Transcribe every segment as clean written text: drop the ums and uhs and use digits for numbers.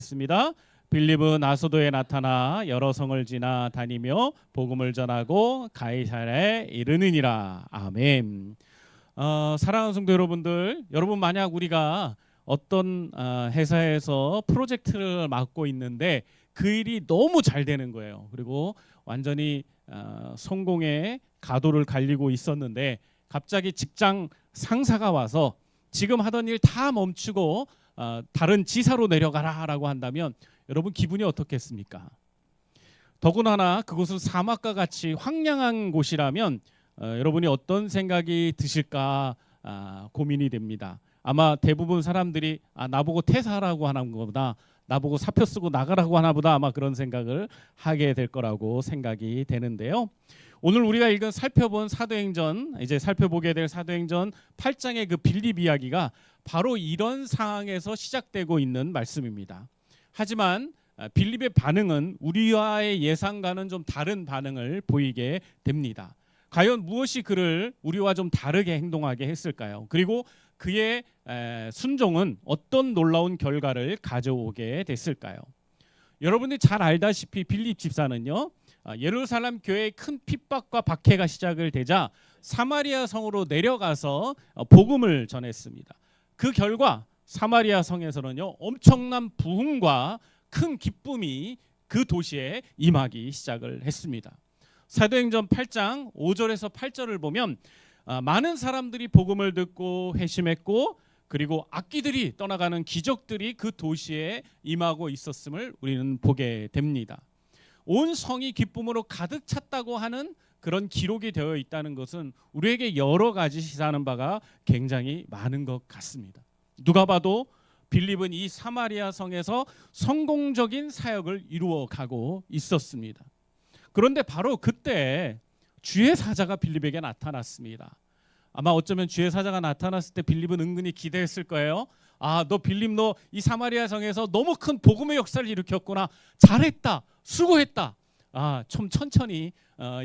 있습니다. 빌립은 아소도에 나타나 여러 성을 지나 다니며 복음을 전하고 가이사랴에 이르느니라. 아멘. 사랑하는 성도 여러분들, 여러분 만약 우리가 어떤 회사에서 프로젝트를 맡고 있는데 그 일이 너무 잘 되는 거예요. 그리고 완전히 성공의 가도를 갈리고 있었는데 갑자기 직장 상사가 와서 지금 하던 일 다 멈추고 다른 지사로 내려가라라고 한다면 여러분 기분이 어떻겠습니까? 더군다나 그곳은 사막과 같이 황량한 곳이라면 여러분이 어떤 생각이 드실까 고민이 됩니다. 아마 대부분 사람들이 나보고 퇴사하라고 하나 보다, 나보고 사표 쓰고 나가라고 하나 보다, 아마 그런 생각을 하게 될 거라고 생각이 되는데요. 오늘 우리가 살펴본 사도행전, 이제 살펴보게 될 사도행전 8장의 그 빌립 이야기가 바로 이런 상황에서 시작되고 있는 말씀입니다. 하지만 빌립의 반응은 우리와의 예상과는 좀 다른 반응을 보이게 됩니다. 과연 무엇이 그를 우리와 좀 다르게 행동하게 했을까요? 그리고 그의 순종은 어떤 놀라운 결과를 가져오게 됐을까요? 여러분들이 잘 알다시피 빌립 집사는요, 예루살렘 교회의 큰 핍박과 박해가 시작을 되자 사마리아 성으로 내려가서 복음을 전했습니다. 그 결과 사마리아 성에서는요, 엄청난 부흥과 큰 기쁨이 그 도시에 임하기 시작을 했습니다. 사도행전 8장 5절에서 8절을 보면 많은 사람들이 복음을 듣고 회심했고, 그리고 악기들이 떠나가는 기적들이 그 도시에 임하고 있었음을 우리는 보게 됩니다. 온 성이 기쁨으로 가득 찼다고 하는 그런 기록이 되어 있다는 것은 우리에게 여러 가지 시사하는 바가 굉장히 많은 것 같습니다. 누가 봐도 빌립은 이 사마리아 성에서 성공적인 사역을 이루어가고 있었습니다. 그런데 바로 그때 주의 사자가 빌립에게 나타났습니다. 아마 어쩌면 주의 사자가 나타났을 때 빌립은 은근히 기대했을 거예요. 너 빌립, 너 이 사마리아 성에서 너무 큰 복음의 역사를 일으켰구나. 잘했다. 수고했다. 좀 천천히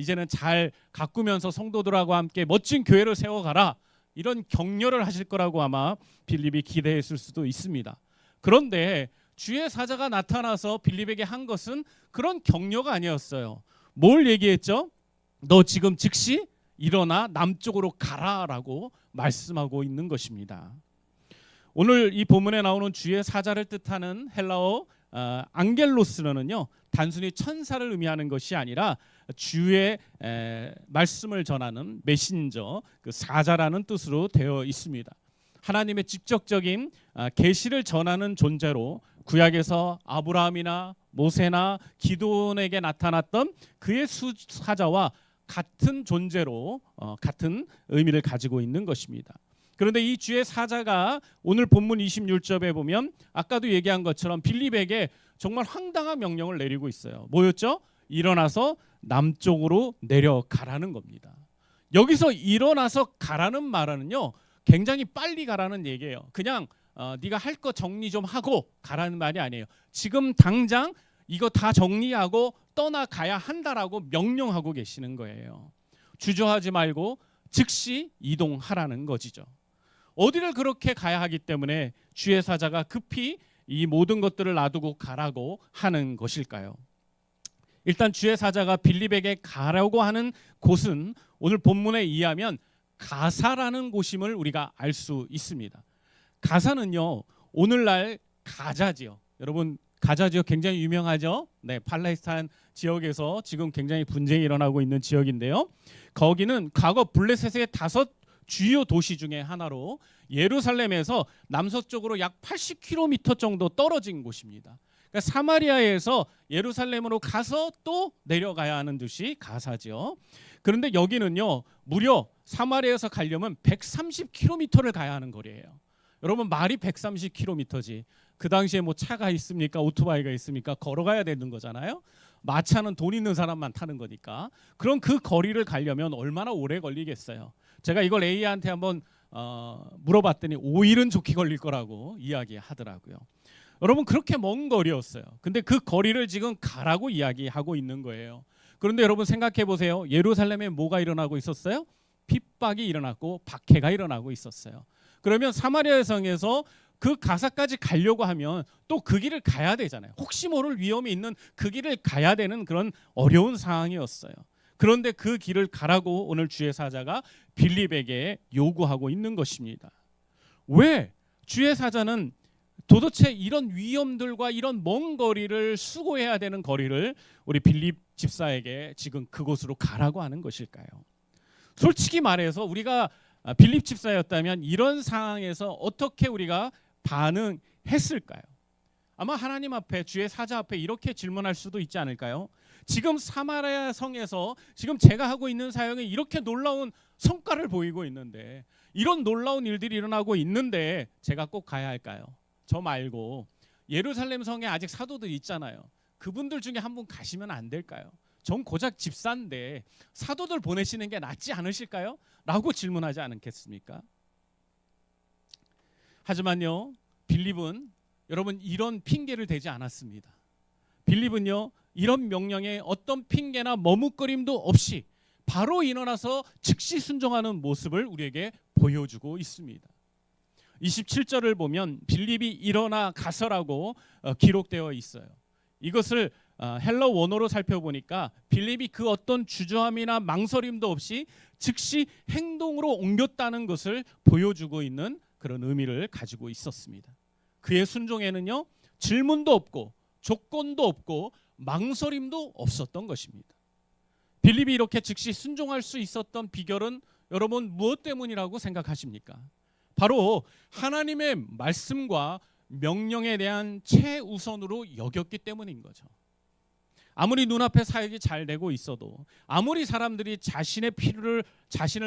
이제는 잘 가꾸면서 성도들하고 함께 멋진 교회를 세워가라. 이런 격려를 하실 거라고 아마 빌립이 기대했을 수도 있습니다. 그런데 주의 사자가 나타나서 빌립에게 한 것은 그런 격려가 아니었어요. 뭘 얘기했죠? 너 지금 즉시 일어나 남쪽으로 가라라고 말씀하고 있는 것입니다. 오늘 이 본문에 나오는 주의 사자를 뜻하는 헬라어 앙겔로스는요, 단순히 천사를 의미하는 것이 아니라 주의 말씀을 전하는 메신저, 그 사자라는 뜻으로 되어 있습니다. 하나님의 직접적인 계시를 전하는 존재로 구약에서 아브라함이나 모세나 기드온에게 나타났던 그의 사자와 같은 존재로 같은 의미를 가지고 있는 것입니다. 그런데 이 주의 사자가 오늘 본문 26절에 보면 아까도 얘기한 것처럼 빌립에게 정말 황당한 명령을 내리고 있어요. 뭐였죠? 일어나서 남쪽으로 내려가라는 겁니다. 여기서 일어나서 가라는 말은요, 굉장히 빨리 가라는 얘기예요. 그냥 네가 할 거 정리 좀 하고 가라는 말이 아니에요. 지금 당장 이거 다 정리하고 떠나가야 한다라고 명령하고 계시는 거예요. 주저하지 말고 즉시 이동하라는 것이죠. 어디를 그렇게 가야 하기 때문에 주의 사자가 급히 이 모든 것들을 놔두고 가라고 하는 것일까요? 일단 주의 사자가 빌립에게 가라고 하는 곳은 오늘 본문에 의하면 가사라는 곳임을 우리가 알 수 있습니다. 가사는요, 오늘날 가자지요. 여러분, 가자 지역 굉장히 유명하죠. 네, 팔레스타인 지역에서 지금 굉장히 분쟁이 일어나고 있는 지역인데요. 거기는 과거 블레셋의 5 주요 도시 중에 하나로 예루살렘에서 남서쪽으로 약 80km 정도 떨어진 곳입니다. 그러니까 사마리아에서 예루살렘으로 가서 또 내려가야 하는 곳이 가사죠. 그런데 여기는요, 무려 사마리아에서 가려면 130km를 가야 하는 거리예요. 여러분, 말이 130km지. 그 당시에 뭐 차가 있습니까? 오토바이가 있습니까? 걸어가야 되는 거잖아요. 마차는 돈 있는 사람만 타는 거니까. 그럼 그 거리를 가려면 얼마나 오래 걸리겠어요. 제가 이걸 A한테 한번 물어봤더니 5일은 좋게 걸릴 거라고 이야기하더라고요. 여러분, 그렇게 먼 거리였어요. 근데 그 거리를 지금 가라고 이야기하고 있는 거예요. 그런데 여러분 생각해 보세요. 예루살렘에 뭐가 일어나고 있었어요? 핍박이 일어났고 박해가 일어나고 있었어요. 그러면 사마리아 성에서 그 가사까지 가려고 하면 또 그 길을 가야 되잖아요. 혹시 모를 위험이 있는 그 길을 가야 되는 그런 어려운 상황이었어요. 그런데 그 길을 가라고 오늘 주의 사자가 빌립에게 요구하고 있는 것입니다. 왜 주의 사자는 도대체 이런 위험들과 이런 먼 거리를 수고해야 되는 거리를 우리 빌립 집사에게 지금 그곳으로 가라고 하는 것일까요? 솔직히 말해서 우리가 빌립 집사였다면 이런 상황에서 어떻게 우리가 반응했을까요? 아마 하나님 앞에, 주의 사자 앞에 이렇게 질문할 수도 있지 않을까요? 지금 사마리아 성에서 지금 제가 하고 있는 사역에 이렇게 놀라운 성과를 보이고 있는데, 이런 놀라운 일들이 일어나고 있는데 제가 꼭 가야 할까요? 저 말고 예루살렘 성에 아직 사도들이 있잖아요. 그분들 중에 한 분 가시면 안 될까요? 전 고작 집사인데 사도들 보내시는 게 낫지 않으실까요? 라고 질문하지 않겠습니까? 하지만요, 빌립은 여러분 이런 핑계를 대지 않았습니다. 빌립은요, 이런 명령에 어떤 핑계나 머뭇거림도 없이 바로 일어나서 즉시 순종하는 모습을 우리에게 보여주고 있습니다. 27절을 보면 빌립이 일어나 가서라고 기록되어 있어요. 이것을 헬러 원어로 살펴보니까 빌립이 그 어떤 주저함이나 망설임도 없이 즉시 행동으로 옮겼다는 것을 보여주고 있는 그런 의미를 가지고 있었습니다. 그의 순종에는요, 질문도 없고 조건도 없고 망설임도 없었던 것입니다. 빌립이 이렇게 즉시 순종할 수 있었던 비결은 여러분 무엇 때문이라고 생각하십니까? 바로 하나님의 말씀과 명령에 대한 최우선으로 여겼기 때문인 거죠. 아무리 눈앞에 사역이 잘 되고 있어도, 아무리 사람들이 자신을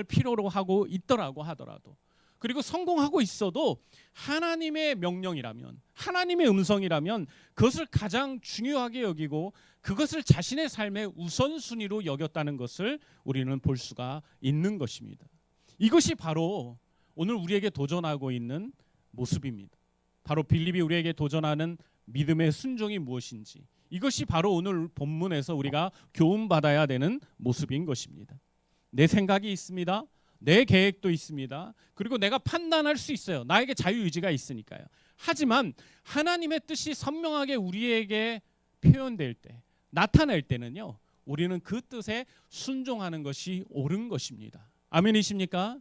필요로 하고 있더라고 하더라도, 그리고 성공하고 있어도 하나님의 명령이라면, 하나님의 음성이라면 그것을 가장 중요하게 여기고 그것을 자신의 삶의 우선순위로 여겼다는 것을 우리는 볼 수가 있는 것입니다. 이것이 바로 오늘 우리에게 도전하고 있는 모습입니다. 바로 빌립이 우리에게 도전하는 믿음의 순종이 무엇인지, 이것이 바로 오늘 본문에서 우리가 교훈받아야 되는 모습인 것입니다. 내 생각이 있습니다. 내 계획도 있습니다. 그리고 내가 판단할 수 있어요. 나에게 자유의지가 있으니까요. 하지만 하나님의 뜻이 선명하게 우리에게 표현될 때, 나타낼 때는요, 우리는 그 뜻에 순종하는 것이 옳은 것입니다. 아멘이십니까?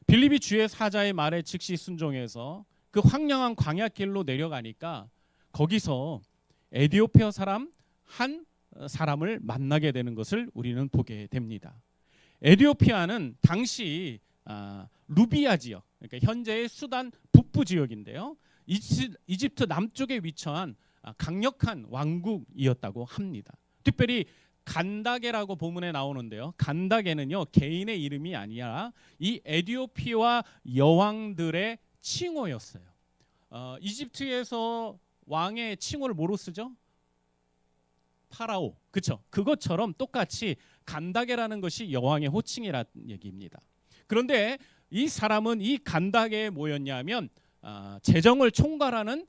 빌립이 주의 사자의 말에 즉시 순종해서 그 황량한 광야길로 내려가니까 거기서 에디오피아 사람 한 사람을 만나게 되는 것을 우리는 보게 됩니다. 에디오피아는 당시 루비아 지역, 그러니까 현재의 수단 북부 지역인데요, 이집트 남쪽에 위치한 강력한 왕국이었다고 합니다. 특별히 간다게라고 본문에 나오는데요, 간다게는요, 개인의 이름이 아니라 이 에디오피아 여왕들의 칭호였어요. 이집트에서 왕의 칭호를 뭐로 쓰죠? 파라오, 그렇죠? 그것처럼 똑같이 간다게라는 것이 여왕의 호칭이라는 얘기입니다. 그런데 이 사람은 이 간다게에 뭐였냐면 재정을 총괄하는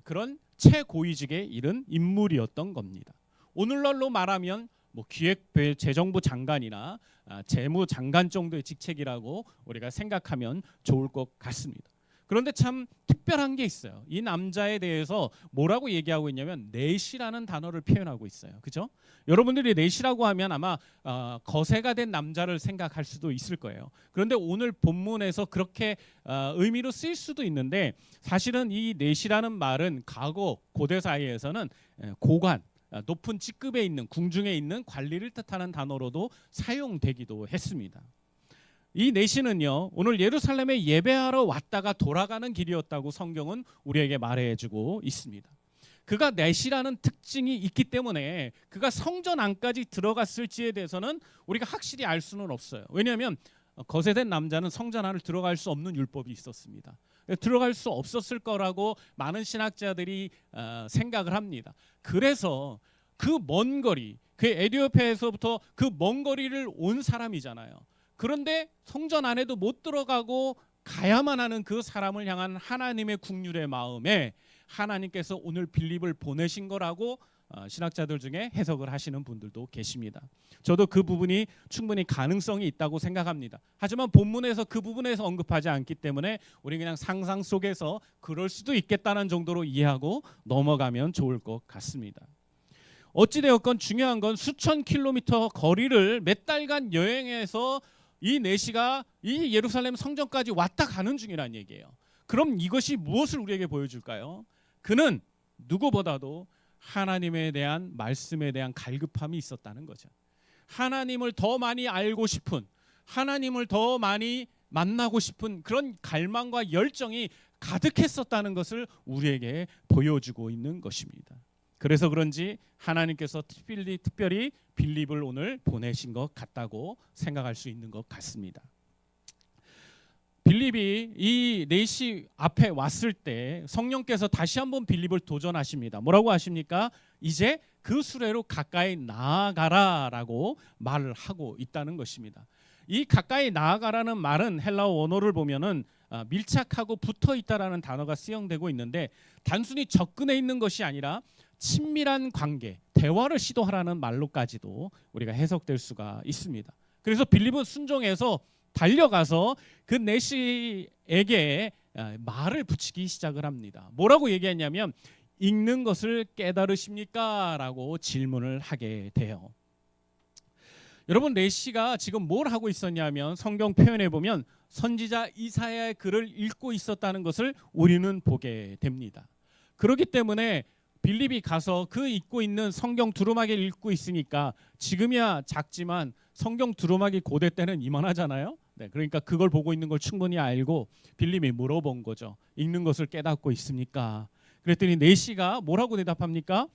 그런 최고위직에 이른 인물이었던 겁니다. 오늘날로 말하면 뭐 기획재정부 장관이나 재무장관 정도의 직책이라고 우리가 생각하면 좋을 것 같습니다. 그런데 참 특별한 게 있어요. 이 남자에 대해서 뭐라고 얘기하고 있냐면 넷이라는 단어를 표현하고 있어요. 그죠? 여러분들이 넷이라고 하면 아마 거세가 된 남자를 생각할 수도 있을 거예요. 그런데 오늘 본문에서 그렇게 의미로 쓰일 수도 있는데, 사실은 이 넷이라는 말은 과거 고대 사이에서는 고관, 높은 직급에 있는, 궁중에 있는 관리를 뜻하는 단어로도 사용되기도 했습니다. 이 넷이는요, 오늘 예루살렘에 예배하러 왔다가 돌아가는 길이었다고 성경은 우리에게 말해주고 있습니다. 그가 넷이라는 특징이 있기 때문에 그가 성전 안까지 들어갔을지에 대해서는 우리가 확실히 알 수는 없어요. 왜냐하면 거세된 남자는 성전 안을 들어갈 수 없는 율법이 있었습니다. 들어갈 수 없었을 거라고 많은 신학자들이 생각을 합니다. 그래서 그 먼 거리, 그 에디오피아에서부터 그 먼 거리를 온 사람이잖아요. 그런데 성전 안에도 못 들어가고 가야만 하는 그 사람을 향한 하나님의 국률의 마음에 하나님께서 오늘 빌립을 보내신 거라고 신학자들 중에 해석을 하시는 분들도 계십니다. 저도 그 부분이 충분히 가능성이 있다고 생각합니다. 하지만 본문에서 그 부분에서 언급하지 않기 때문에 우리 그냥 상상 속에서 그럴 수도 있겠다는 정도로 이해하고 넘어가면 좋을 것 같습니다. 어찌되었건 중요한 건 수천 킬로미터 거리를 몇 달간 여행해서 이 내시가 이 예루살렘 성전까지 왔다 가는 중이란 얘기예요. 그럼 이것이 무엇을 우리에게 보여줄까요? 그는 누구보다도 하나님에 대한 말씀에 대한 갈급함이 있었다는 거죠. 하나님을 더 많이 알고 싶은, 하나님을 더 많이 만나고 싶은 그런 갈망과 열정이 가득했었다는 것을 우리에게 보여주고 있는 것입니다. 그래서 그런지 하나님께서 특별히 빌립을 오늘 보내신 것 같다고 생각할 수 있는 것 같습니다. 빌립이 이 내시 앞에 왔을 때 성령께서 다시 한번 빌립을 도전하십니다. 뭐라고 하십니까? 이제 그 수레로 가까이 나아가라라고 말을 하고 있다는 것입니다. 이 가까이 나아가라는 말은 헬라어 원어를 보면은 밀착하고 붙어 있다라는 단어가 쓰용되고 있는데 단순히 접근해 있는 것이 아니라 친밀한 관계, 대화를 시도하라는 말로까지도 우리가 해석될 수가 있습니다. 그래서 빌립은 순종해서 달려가서 그 내시에게 말을 붙이기 시작을 합니다. 뭐라고 얘기했냐면 읽는 것을 깨달으십니까? 라고 질문을 하게 돼요. 여러분, 내시가 지금 뭘 하고 있었냐면 성경 표현에 보면 선지자 이사야의 글을 읽고 있었다는 것을 우리는 보게 됩니다. 그렇기 때문에 빌립이 가서 그 읽고 있는 성경 두루마기를 읽고 있으니까 지금이야 작지만 성경 두루마기 고대 때는 이만하잖아요. 네, 그러니까 그걸 보고 있는 걸 충분히 알고 빌립이 물어본 거죠. 읽는 것을 깨닫고 있습니까? 그랬더니 내시가 뭐라고 대답합니까?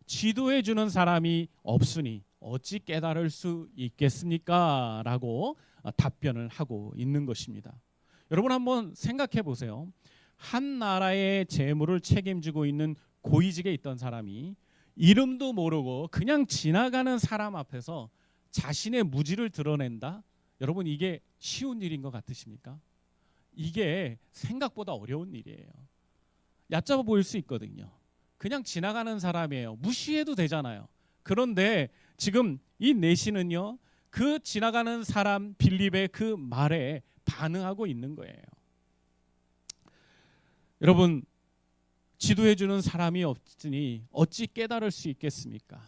지도해 주는 사람이 없으니 어찌 깨달을 수 있겠습니까? 라고 답변을 하고 있는 것입니다. 여러분 한번 생각해 보세요. 한 나라의 재물을 책임지고 있는 고위직에 있던 사람이 이름도 모르고 그냥 지나가는 사람 앞에서 자신의 무지를 드러낸다? 여러분 이게 쉬운 일인 것 같으십니까? 이게 생각보다 어려운 일이에요. 얕잡아 보일 수 있거든요. 그냥 지나가는 사람이에요. 무시해도 되잖아요. 그런데 지금 이 내시는요, 그 지나가는 사람 빌립의 그 말에 반응하고 있는 거예요. 여러분, 지도해주는 사람이 없으니 어찌 깨달을 수 있겠습니까?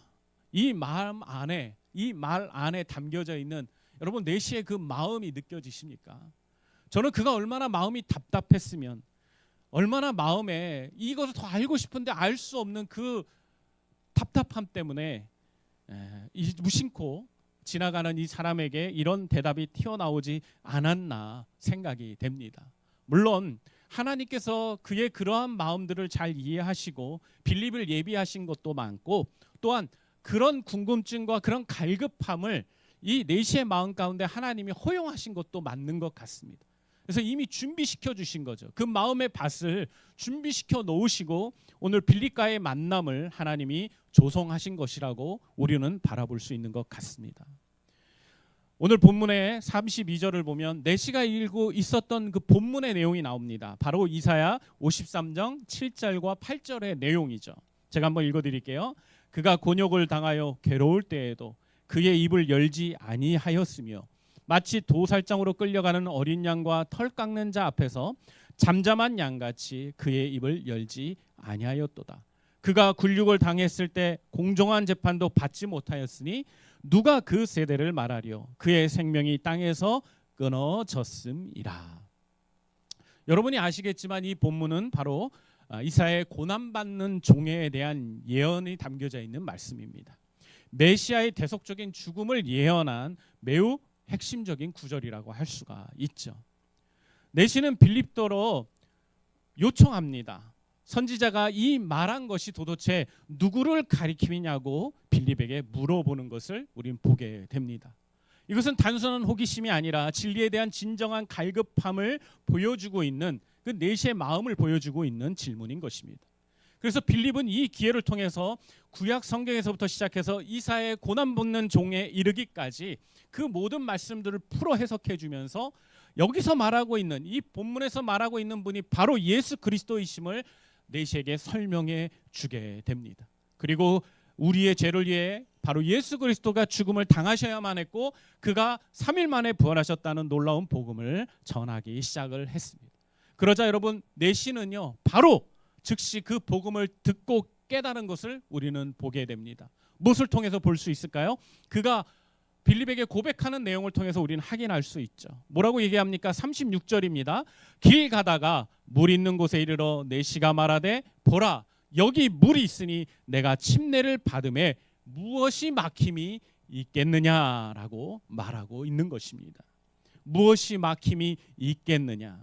이 말 안에 담겨져 있는 여러분 내시의 그 마음이 느껴지십니까? 저는 그가 얼마나 마음이 답답했으면, 얼마나 마음에 이것을 더 알고 싶은데 알 수 없는 그 답답함 때문에 무심코 지나가는 이 사람에게 이런 대답이 튀어나오지 않았나 생각이 됩니다. 물론 하나님께서 그의 그러한 마음들을 잘 이해하시고 빌립을 예비하신 것도 많고 또한 그런 궁금증과 그런 갈급함을 이 내시의 마음 가운데 하나님이 허용하신 것도 맞는 것 같습니다. 그래서 이미 준비시켜 주신 거죠. 그 마음의 밭을 준비시켜 놓으시고 오늘 빌립과의 만남을 하나님이 조성하신 것이라고 우리는 바라볼 수 있는 것 같습니다. 오늘 본문의 32절을 보면 내시가 읽고 있었던 그 본문의 내용이 나옵니다. 바로 이사야 53장 7절과 8절의 내용이죠. 제가 한번 읽어드릴게요. 그가 곤욕을 당하여 괴로울 때에도 그의 입을 열지 아니하였으며 마치 도살장으로 끌려가는 어린 양과 털 깎는 자 앞에서 잠잠한 양같이 그의 입을 열지 아니하였도다. 그가 굴육을 당했을 때 공정한 재판도 받지 못하였으니 누가 그 세대를 말하려. 그의 생명이 땅에서 끊어졌음이라. 여러분이 아시겠지만 이 본문은 바로 이사야의 고난받는 종에 대한 예언이 담겨져 있는 말씀입니다. 메시아의 대속적인 죽음을 예언한 매우 핵심적인 구절이라고 할 수가 있죠. 내시는 빌립더러 요청합니다. 선지자가 이 말한 것이 도대체 누구를 가리키느냐고 빌립에게 물어보는 것을 우리는 보게 됩니다. 이것은 단순한 호기심이 아니라 진리에 대한 진정한 갈급함을 보여주고 있는 그 내시의 마음을 보여주고 있는 질문인 것입니다. 그래서 빌립은 이 기회를 통해서 구약 성경에서부터 시작해서 이사야의 고난받는 종에 이르기까지 그 모든 말씀들을 풀어 해석해 주면서 여기서 말하고 있는 이 본문에서 말하고 있는 분이 바로 예수 그리스도이심을 내시에게 설명해 주게 됩니다. 그리고 우리의 죄를 위해 바로 예수 그리스도가 죽음을 당하셔야만 했고 그가 3일 만에 부활하셨다는 놀라운 복음을 전하기 시작을 했습니다. 그러자 여러분 내시는요 바로 즉시 그 복음을 듣고 깨달은 것을 우리는 보게 됩니다. 무엇을 통해서 볼 수 있을까요? 그가 빌립에게 고백하는 내용을 통해서 우리는 확인할 수 있죠. 뭐라고 얘기합니까? 36절입니다. 길 가다가 물 있는 곳에 이르러 내시가 말하되 보라 여기 물이 있으니 내가 침례를 받음에 무엇이 막힘이 있겠느냐라고 말하고 있는 것입니다. 무엇이 막힘이 있겠느냐.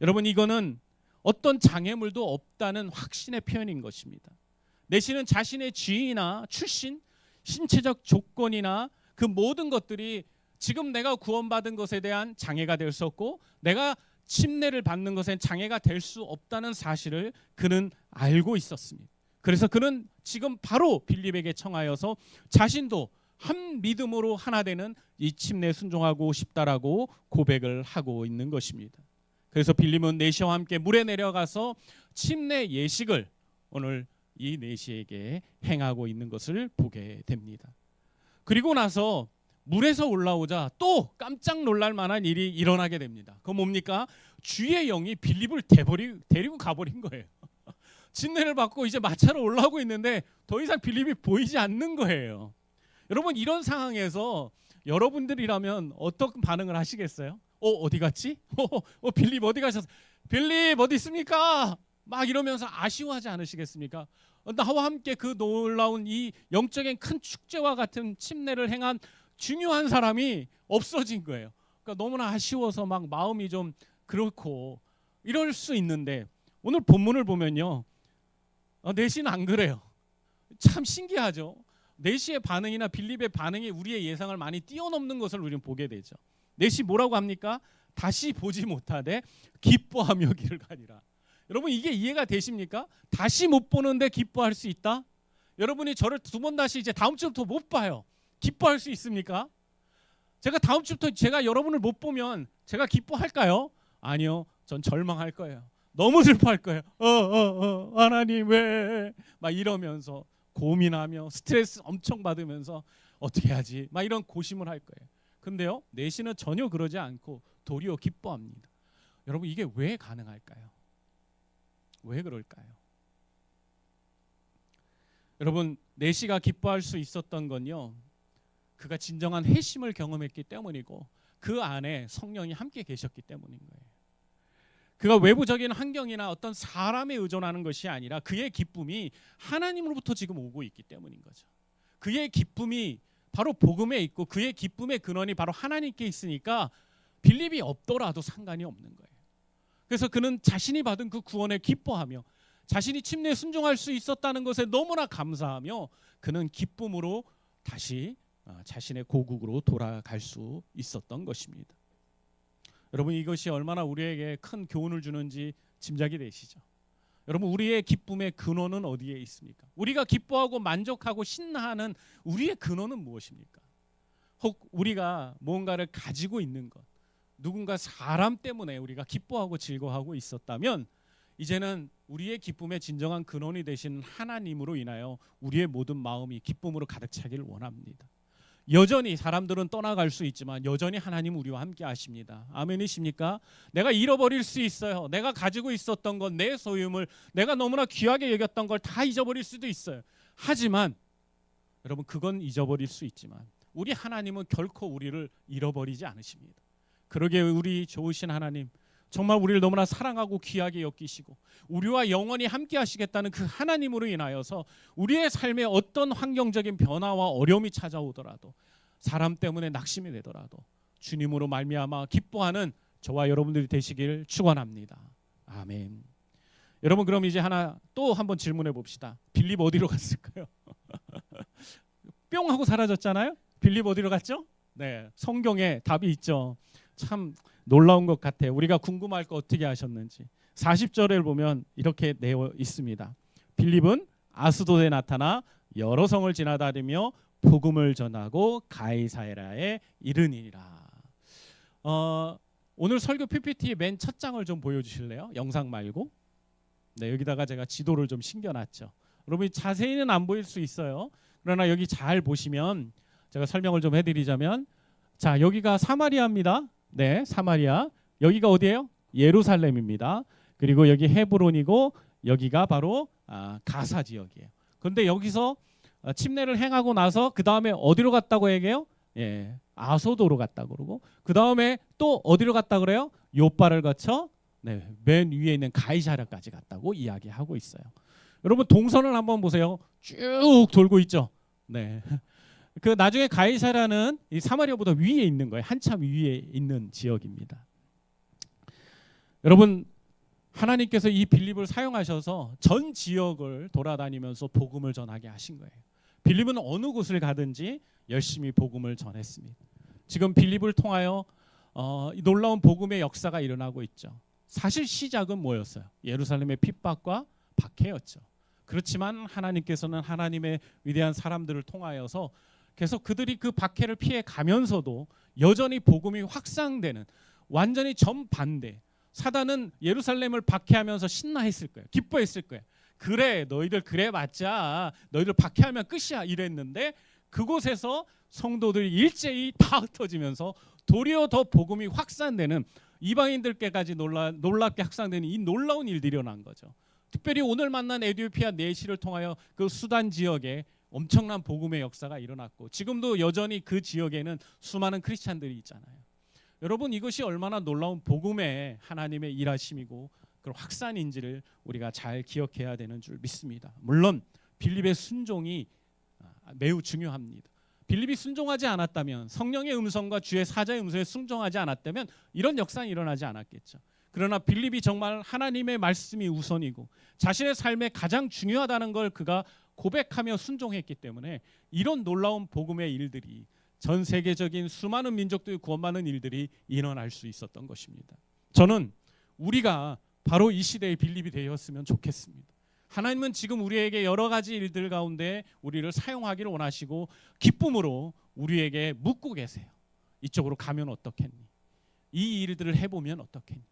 여러분 이거는 어떤 장애물도 없다는 확신의 표현인 것입니다. 내시는 자신의 지위나 출신, 신체적 조건이나 그 모든 것들이 지금 내가 구원받은 것에 대한 장애가 될 수 없고 내가 침례를 받는 것엔 장애가 될 수 없다는 사실을 그는 알고 있었습니다. 그래서 그는 지금 바로 빌립에게 청하여서 자신도 한 믿음으로 하나 되는 이 침례에 순종하고 싶다라고 고백을 하고 있는 것입니다. 그래서 빌립은 내시와 함께 물에 내려가서 침례 예식을 오늘 이 내시에게 행하고 있는 것을 보게 됩니다. 그리고 나서 물에서 올라오자 또 깜짝 놀랄 만한 일이 일어나게 됩니다. 그건 뭡니까? 주의 영이 빌립을 데리고 가버린 거예요. 침례를 받고 이제 마차로 올라오고 있는데 더 이상 빌립이 보이지 않는 거예요. 여러분 이런 상황에서 여러분들이라면 어떤 반응을 하시겠어요? 어디 갔지? 빌립 어디 가셨어? 빌립 어디 있습니까? 막 이러면서 아쉬워하지 않으시겠습니까? 나와 함께 그 놀라운 이 영적인 큰 축제와 같은 침례를 행한 중요한 사람이 없어진 거예요. 그러니까 너무나 아쉬워서 막 마음이 좀 그렇고 이럴 수 있는데 오늘 본문을 보면요. 내시는 안 그래요. 참 신기하죠. 내시의 반응이나 빌립의 반응이 우리의 예상을 많이 뛰어넘는 것을 우리는 보게 되죠. 내시 뭐라고 합니까? 다시 보지 못하되 기뻐하며 길을 가니라. 여러분 이게 이해가 되십니까? 다시 못 보는데 기뻐할 수 있다? 여러분이 저를 두 번 다시 이제 다음 주부터 못 봐요. 기뻐할 수 있습니까? 제가 다음 주부터 제가 여러분을 못 보면 제가 기뻐할까요? 아니요. 전 절망할 거예요. 너무 슬퍼할 거예요. 하나님 왜? 막 이러면서 고민하며 스트레스 엄청 받으면서 어떻게 하지? 막 이런 고심을 할 거예요. 근데요. 내시는 전혀 그러지 않고 도리어 기뻐합니다. 여러분 이게 왜 가능할까요? 왜 그럴까요? 여러분 내시가 기뻐할 수 있었던 건요. 그가 진정한 회심을 경험했기 때문이고 그 안에 성령이 함께 계셨기 때문인 거예요. 그가 외부적인 환경이나 어떤 사람에 의존하는 것이 아니라 그의 기쁨이 하나님으로부터 지금 오고 있기 때문인 거죠. 그의 기쁨이 바로 복음에 있고 그의 기쁨의 근원이 바로 하나님께 있으니까 빌립이 없더라도 상관이 없는 거예요. 그래서 그는 자신이 받은 그 구원에 기뻐하며 자신이 침례에 순종할 수 있었다는 것에 너무나 감사하며 그는 기쁨으로 다시 자신의 고국으로 돌아갈 수 있었던 것입니다. 여러분 이것이 얼마나 우리에게 큰 교훈을 주는지 짐작이 되시죠? 여러분 우리의 기쁨의 근원은 어디에 있습니까? 우리가 기뻐하고 만족하고 신나하는 우리의 근원은 무엇입니까? 혹 우리가 무언가를 가지고 있는 것, 누군가 사람 때문에 우리가 기뻐하고 즐거워하고 있었다면 이제는 우리의 기쁨의 진정한 근원이 되신 하나님으로 인하여 우리의 모든 마음이 기쁨으로 가득 차기를 원합니다. 여전히 사람들은 떠나갈 수 있지만 여전히 하나님 우리와 함께 하십니다. 아멘이십니까? 내가 잃어버릴 수 있어요. 내가 가지고 있었던 것, 내 소유물, 내가 너무나 귀하게 여겼던 걸 다 잊어버릴 수도 있어요. 하지만 여러분 그건 잊어버릴 수 있지만 우리 하나님은 결코 우리를 잃어버리지 않으십니다. 그러게 우리 좋으신 하나님, 정말 우리를 너무나 사랑하고 귀하게 여기시고 우리와 영원히 함께 하시겠다는 그 하나님으로 인하여서 우리의 삶에 어떤 환경적인 변화와 어려움이 찾아오더라도 사람 때문에 낙심이 되더라도 주님으로 말미암아 기뻐하는 저와 여러분들이 되시길 축원합니다. 아멘. 여러분 그럼 이제 또 한번 질문해 봅시다. 빌립 어디로 갔을까요? 뿅 하고 사라졌잖아요. 빌립 어디로 갔죠? 네, 성경에 답이 있죠. 참 놀라운 것 같아요. 우리가 궁금할 거 어떻게 하셨는지 40절을 보면 이렇게 되어 있습니다. 빌립은 아스도에 나타나 여러 성을 지나다니며 복음을 전하고 가이사랴에 이르니라. 오늘 설교 PPT 맨 첫 장을 좀 보여주실래요? 영상 말고. 네, 여기다가 제가 지도를 좀 신겨놨죠. 여러분이 자세히는 안 보일 수 있어요. 그러나 여기 잘 보시면 제가 설명을 좀 해드리자면, 자, 여기가 사마리아입니다. 네, 사마리아. 여기가 어디예요? 예루살렘입니다. 그리고 여기 헤브론이고 여기가 바로 가사 지역이에요. 그런데 여기서 침례를 행하고 나서 그 다음에 어디로 갔다고 얘기해요? 예, 아소도로 갔다고 그러고, 그 다음에 또 어디로 갔다 그래요? 요빠를 거쳐 네, 맨 위에 있는 가이사랴까지 갔다고 이야기하고 있어요. 여러분 동선을 한번 보세요. 쭉 돌고 있죠. 네. 그 나중에 가이사랴는 이 사마리아보다 위에 있는 거예요. 한참 위에 있는 지역입니다. 여러분 하나님께서 이 빌립을 사용하셔서 전 지역을 돌아다니면서 복음을 전하게 하신 거예요. 빌립은 어느 곳을 가든지 열심히 복음을 전했습니다. 지금 빌립을 통하여 놀라운 복음의 역사가 일어나고 있죠. 사실 시작은 뭐였어요? 예루살렘의 핍박과 박해였죠. 그렇지만 하나님께서는 하나님의 위대한 사람들을 통하여서 계속 그들이 그 박해를 피해 가면서도 여전히 복음이 확산되는, 완전히 정반대. 사단은 예루살렘을 박해하면서 신나했을 거예요. 기뻐했을 거예요. 그래 너희들 그래 맞자, 너희들 박해하면 끝이야 이랬는데, 그곳에서 성도들이 일제히 다 흩어지면서 도리어 더 복음이 확산되는, 이방인들께까지 놀랍게 확산되는 이 놀라운 일들이 일어난 거죠. 특별히 오늘 만난 에티오피아 내시를 통하여 그 수단 지역에 엄청난 복음의 역사가 일어났고, 지금도 여전히 그 지역에는 수많은 크리스찬들이 있잖아요. 여러분 이것이 얼마나 놀라운 복음의 하나님의 일하심이고 그런 확산인지를 우리가 잘 기억해야 되는 줄 믿습니다. 물론 빌립의 순종이 매우 중요합니다. 빌립이 순종하지 않았다면, 성령의 음성과 주의 사자의 음성에 순종하지 않았다면 이런 역사는 일어나지 않았겠죠. 그러나 빌립이 정말 하나님의 말씀이 우선이고 자신의 삶에 가장 중요하다는 걸 그가 고백하며 순종했기 때문에 이런 놀라운 복음의 일들이, 전 세계적인 수많은 민족들이 구원받는 일들이 일어날 수 있었던 것입니다. 저는 우리가 바로 이 시대의 빌립이 되었으면 좋겠습니다. 하나님은 지금 우리에게 여러 가지 일들 가운데 우리를 사용하기를 원하시고 기쁨으로 우리에게 묻고 계세요. 이쪽으로 가면 어떻겠니? 이 일들을 해보면 어떻겠니?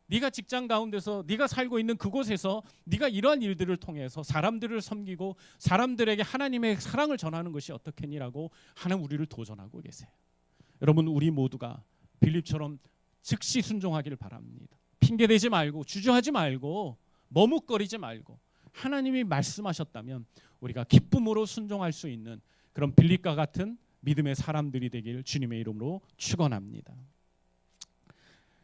네가 직장 가운데서, 네가 살고 있는 그곳에서 네가 이러한 일들을 통해서 사람들을 섬기고 사람들에게 하나님의 사랑을 전하는 것이 어떻겠니라고 하나님 우리를 도전하고 계세요. 여러분 우리 모두가 빌립처럼 즉시 순종하기를 바랍니다. 핑계대지 말고 주저하지 말고 머뭇거리지 말고 하나님이 말씀하셨다면 우리가 기쁨으로 순종할 수 있는 그런 빌립과 같은 믿음의 사람들이 되길 주님의 이름으로 축원합니다.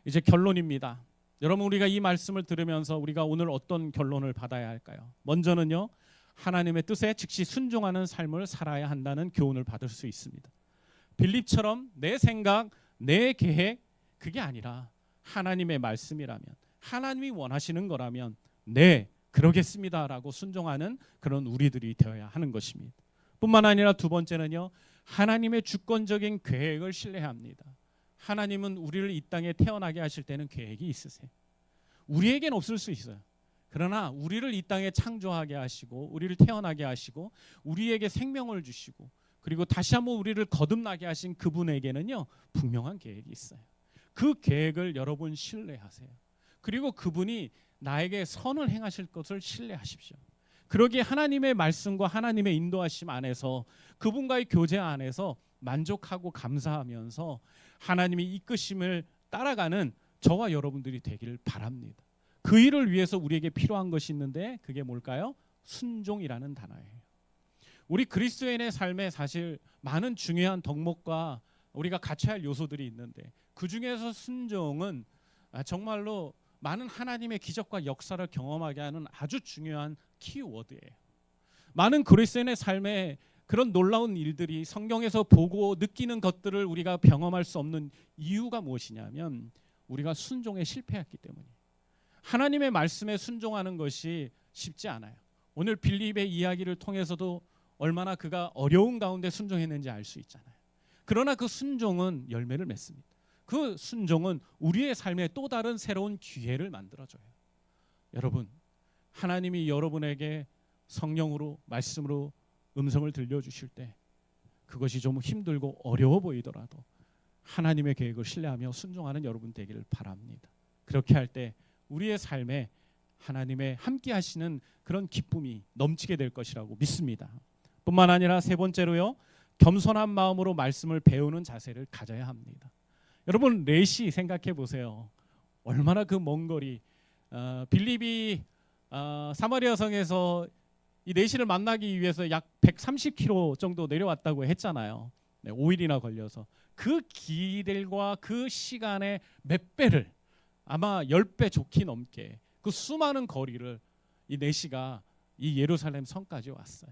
이제 결론입니다. 여러분 우리가 이 말씀을 들으면서 우리가 오늘 어떤 결론을 받아야 할까요? 먼저는요, 하나님의 뜻에 즉시 순종하는 삶을 살아야 한다는 교훈을 받을 수 있습니다. 빌립처럼 내 생각, 내 계획 그게 아니라 하나님의 말씀이라면, 하나님이 원하시는 거라면 네 그러겠습니다라고 순종하는 그런 우리들이 되어야 하는 것입니다. 뿐만 아니라 두 번째는요, 하나님의 주권적인 계획을 신뢰합니다. 하나님은 우리를 이 땅에 태어나게 하실 때는 계획이 있으세요. 우리에겐 없을 수 있어요. 그러나 우리를 이 땅에 창조하게 하시고 우리를 태어나게 하시고 우리에게 생명을 주시고 그리고 다시 한번 우리를 거듭나게 하신 그분에게는요 분명한 계획이 있어요. 그 계획을 여러분 신뢰하세요. 그리고 그분이 나에게 선을 행하실 것을 신뢰하십시오. 그러기에 하나님의 말씀과 하나님의 인도하심 안에서, 그분과의 교제 안에서 만족하고 감사하면서 하나님이 이끄심을 따라가는 저와 여러분들이 되기를 바랍니다. 그 일을 위해서 우리에게 필요한 것이 있는데 그게 뭘까요? 순종이라는 단어예요. 우리 그리스도인의 삶에 사실 많은 중요한 덕목과 우리가 갖춰야 할 요소들이 있는데 그 중에서 순종은 정말로 많은 하나님의 기적과 역사를 경험하게 하는 아주 중요한 키워드예요. 많은 그리스도인의 삶에 그런 놀라운 일들이 성경에서 보고 느끼는 것들을 우리가 경험할 수 없는 이유가 무엇이냐면 우리가 순종에 실패했기 때문이에요. 하나님의 말씀에 순종하는 것이 쉽지 않아요. 오늘 빌립의 이야기를 통해서도 얼마나 그가 어려운 가운데 순종했는지 알 수 있잖아요. 그러나 그 순종은 열매를 맺습니다. 그 순종은 우리의 삶에 또 다른 새로운 기회를 만들어줘요. 여러분, 하나님이 여러분에게 성령으로 말씀으로 음성을 들려주실 때 그것이 좀 힘들고 어려워 보이더라도 하나님의 계획을 신뢰하며 순종하는 여러분 되기를 바랍니다. 그렇게 할 때 우리의 삶에 하나님의 함께 하시는 그런 기쁨이 넘치게 될 것이라고 믿습니다. 뿐만 아니라 세 번째로요, 겸손한 마음으로 말씀을 배우는 자세를 가져야 합니다. 여러분 레시 생각해 보세요. 얼마나 그 먼 거리, 빌립이 사마리아 성에서 이 레시를 만나기 위해서 약 130km 정도 내려왔다고 했잖아요. 5일이나 걸려서 그 길과 그 시간의 몇 배를, 아마 10배 좋게 넘게 그 수많은 거리를 이 레시가 이 예루살렘 성까지 왔어요.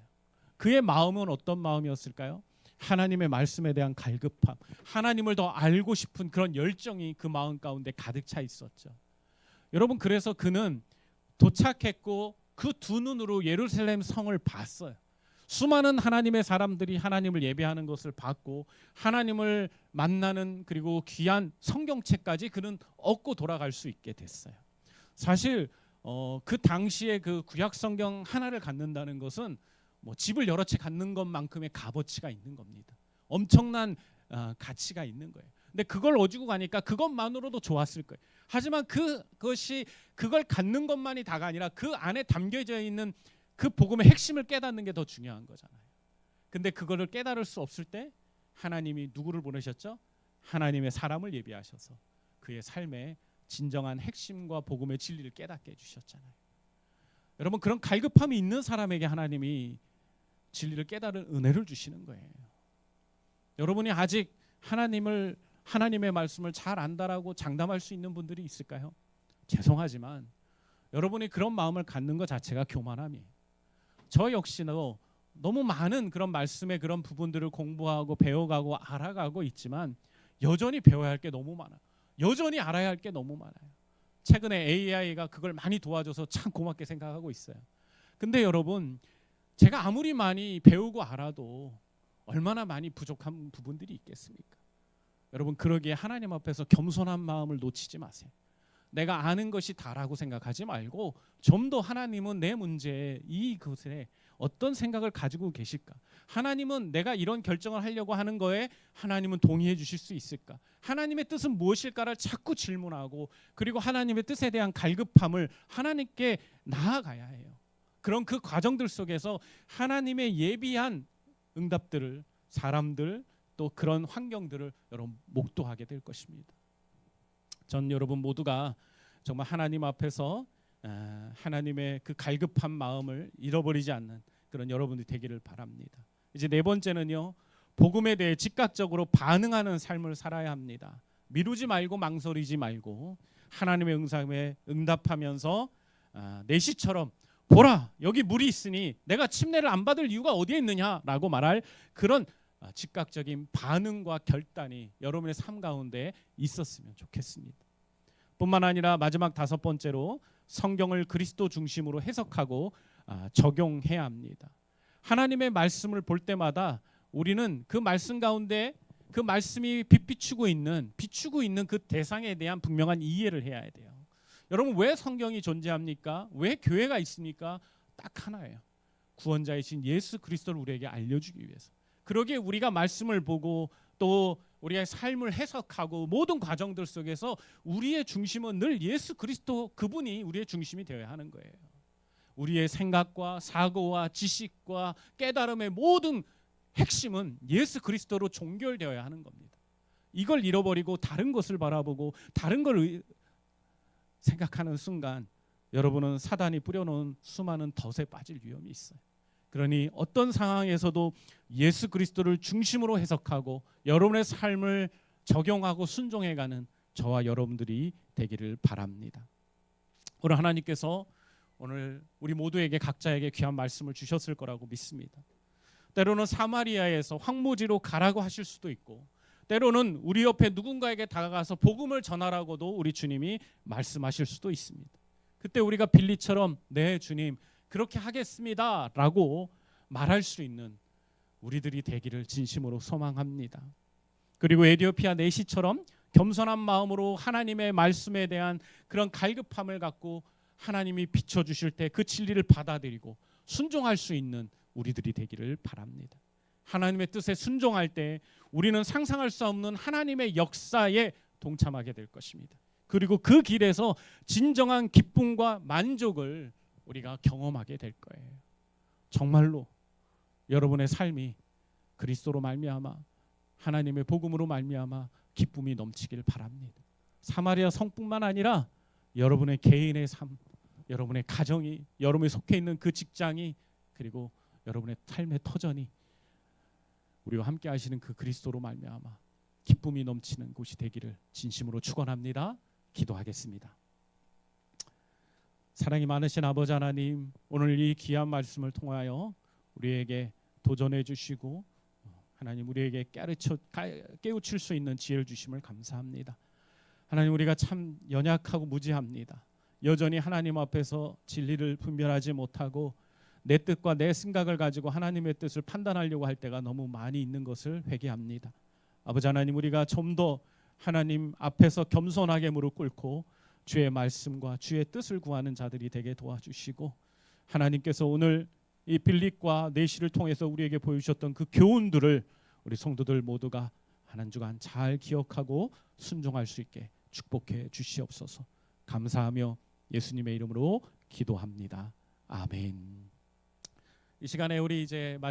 그의 마음은 어떤 마음이었을까요? 하나님의 말씀에 대한 갈급함, 하나님을 더 알고 싶은 그런 열정이 그 마음 가운데 가득 차 있었죠. 여러분 그래서 그는 도착했고 그 두 눈으로 예루살렘 성을 봤어요. 수많은 하나님의 사람들이 하나님을 예배하는 것을 봤고 하나님을 만나는 그리고 귀한 성경책까지 그는 얻고 돌아갈 수 있게 됐어요. 사실 그 당시에 그 구약 성경 하나를 갖는다는 것은 뭐 집을 여러 채 갖는 것만큼의 값어치가 있는 겁니다. 엄청난 가치가 있는 거예요. 근데 그걸 얻고 가니까 그것만으로도 좋았을 거예요. 하지만 그것이 그걸 갖는 것만이 다가 아니라 그 안에 담겨져 있는 그 복음의 핵심을 깨닫는 게 더 중요한 거잖아요. 근데 그거를 깨달을 수 없을 때 하나님이 누구를 보내셨죠? 하나님의 사람을 예비하셔서 그의 삶의 진정한 핵심과 복음의 진리를 깨닫게 해주셨잖아요. 여러분 그런 갈급함이 있는 사람에게 하나님이 진리를 깨달은 은혜를 주시는 거예요. 여러분이 아직 하나님의 말씀을 잘 안다라고 장담할 수 있는 분들이 있을까요? 죄송하지만 여러분이 그런 마음을 갖는 것 자체가 교만함이에요. 저 역시도 너무 많은 그런 말씀의 그런 부분들을 공부하고 배워가고 알아가고 있지만 여전히 배워야 할 게 너무 많아요. 여전히 알아야 할 게 너무 많아요. 최근에 AI가 그걸 많이 도와줘서 참 고맙게 생각하고 있어요. 근데 여러분 제가 아무리 많이 배우고 알아도 얼마나 많이 부족한 부분들이 있겠습니까? 여러분 그러기에 하나님 앞에서 겸손한 마음을 놓치지 마세요. 내가 아는 것이 다라고 생각하지 말고 좀 더 하나님은 내 문제에 이것에 어떤 생각을 가지고 계실까? 하나님은 내가 이런 결정을 하려고 하는 거에 하나님은 동의해 주실 수 있을까? 하나님의 뜻은 무엇일까를 자꾸 질문하고 그리고 하나님의 뜻에 대한 갈급함을 하나님께 나아가야 해요. 그런 그 과정들 속에서 하나님의 예비한 응답들을 사람들 또 그런 환경들을 여러분 목도하게 될 것입니다. 전 여러분 모두가 정말 하나님 앞에서 하나님의 그 갈급한 마음을 잃어버리지 않는 그런 여러분들이 되기를 바랍니다. 이제 네 번째는요, 복음에 대해 즉각적으로 반응하는 삶을 살아야 합니다. 미루지 말고 망설이지 말고 하나님의 응답에 응답하면서 내시처럼 보라 여기 물이 있으니 내가 침례를 안 받을 이유가 어디에 있느냐라고 말할 그런 즉각적인 반응과 결단이 여러분의 삶 가운데 있었으면 좋겠습니다. 뿐만 아니라 마지막 다섯 번째로 성경을 그리스도 중심으로 해석하고 적용해야 합니다. 하나님의 말씀을 볼 때마다 우리는 그 말씀 가운데 그 말씀이 비추고 있는 그 대상에 대한 분명한 이해를 해야 돼요. 여러분 왜 성경이 존재합니까? 왜 교회가 있습니까? 딱 하나예요. 구원자이신 예수 그리스도를 우리에게 알려주기 위해서. 그러기에 우리가 말씀을 보고 또 우리의 삶을 해석하고 모든 과정들 속에서 우리의 중심은 늘 예수 그리스도 그분이 우리의 중심이 되어야 하는 거예요. 우리의 생각과 사고와 지식과 깨달음의 모든 핵심은 예수 그리스도로 종결되어야 하는 겁니다. 이걸 잃어버리고 다른 것을 바라보고 다른 걸 생각하는 순간 여러분은 사단이 뿌려놓은 수많은 덫에 빠질 위험이 있어요. 그러니 어떤 상황에서도 예수 그리스도를 중심으로 해석하고 여러분의 삶을 적용하고 순종해가는 저와 여러분들이 되기를 바랍니다. 오늘 하나님께서 오늘 우리 모두에게 각자에게 귀한 말씀을 주셨을 거라고 믿습니다. 때로는 사마리아에서 황무지로 가라고 하실 수도 있고 때로는 우리 옆에 누군가에게 다가가서 복음을 전하라고도 우리 주님이 말씀하실 수도 있습니다. 그때 우리가 빌리처럼 네 주님 그렇게 하겠습니다 라고 말할 수 있는 우리들이 되기를 진심으로 소망합니다. 그리고 에디오피아 내시처럼 겸손한 마음으로 하나님의 말씀에 대한 그런 갈급함을 갖고 하나님이 비춰주실 때 그 진리를 받아들이고 순종할 수 있는 우리들이 되기를 바랍니다. 하나님의 뜻에 순종할 때 우리는 상상할 수 없는 하나님의 역사에 동참하게 될 것입니다. 그리고 그 길에서 진정한 기쁨과 만족을 우리가 경험하게 될 거예요. 정말로 여러분의 삶이 그리스도로 말미암아 하나님의 복음으로 말미암아 기쁨이 넘치길 바랍니다. 사마리아 성뿐만 아니라 여러분의 개인의 삶, 여러분의 가정이, 여러분이 속해 있는 그 직장이, 그리고 여러분의 삶의 터전이 우리와 함께 하시는 그 그리스도로 말미암아 기쁨이 넘치는 곳이 되기를 진심으로 축원합니다. 기도하겠습니다. 사랑이 많으신 아버지 하나님, 오늘 이 귀한 말씀을 통하여 우리에게 도전해 주시고 하나님 우리에게 깨우칠 수 있는 지혜를 주심을 감사합니다. 하나님, 우리가 참 연약하고 무지합니다. 여전히 하나님 앞에서 진리를 분별하지 못하고 내 뜻과 내 생각을 가지고 하나님의 뜻을 판단하려고 할 때가 너무 많이 있는 것을 회개합니다. 아버지 하나님, 우리가 좀 더 하나님 앞에서 겸손하게 무릎 꿇고 주의 말씀과 주의 뜻을 구하는 자들이 되게 도와주시고, 하나님께서 오늘 이 빌립과 내시를 통해서 우리에게 보여주셨던 그 교훈들을 우리 성도들 모두가 한 주간 잘 기억하고 순종할 수 있게 축복해 주시옵소서. 감사하며 예수님의 이름으로 기도합니다. 아멘. 이 시간에 우리 이제 마지막